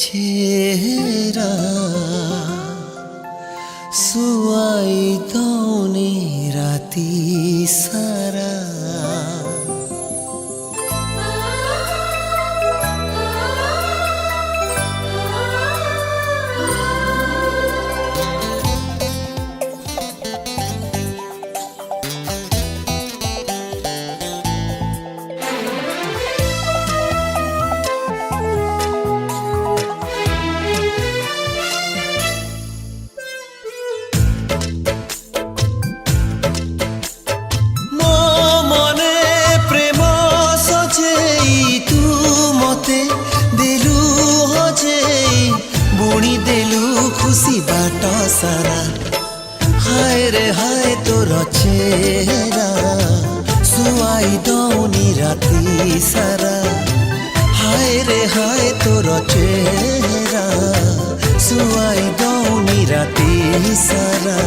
चेहरा सुआई दौने राती सारा खुशी बाट सारा हाय रे हाय तोर चेहरा सुआई दौनी राती सारा हाय रे हाय तोर चेहरा सुआई दौनी राती सारा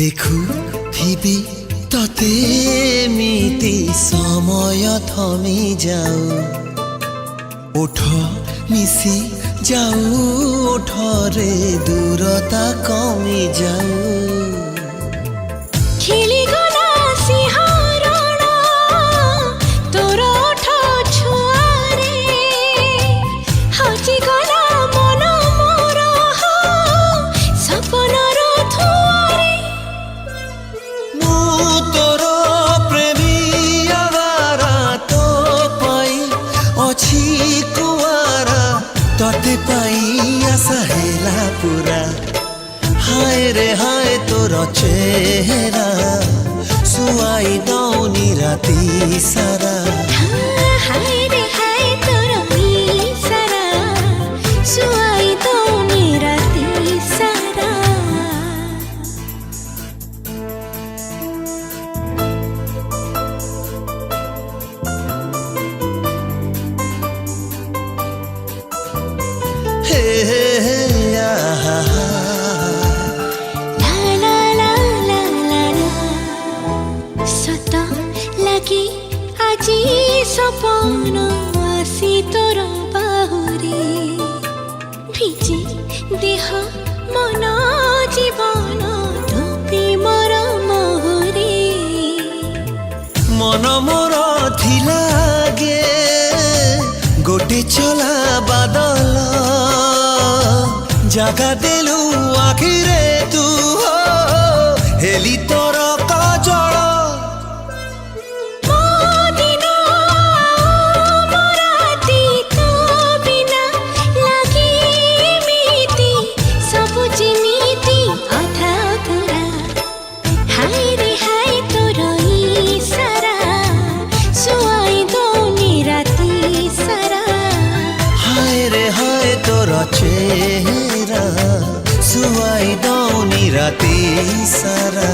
देखु थिबी तते मिति समय थमी जाऊ ओठ मिसी जाऊ ओठरे दूरता कमी जाऊ खेली गला सिंहारण तोर ओठ छुआरे हजी गला मन मोर सपन तोते पाई आशा हेला पूरा हाय रे हाय तोर चेहरा सुआई दौनी राती सारा हाय रे हाय तोर सारा सुआई दौनी राती सारा सत लगी आजी सपन आसी तोर बाहुरे भिजे देह मन जीवन धोपी मोर मोहरे मन मोर थिलागे गोटे चला बादल जगा देलु आखिरे तू हेली तोर काजल चेहरा सुआई दौनी राती सारा।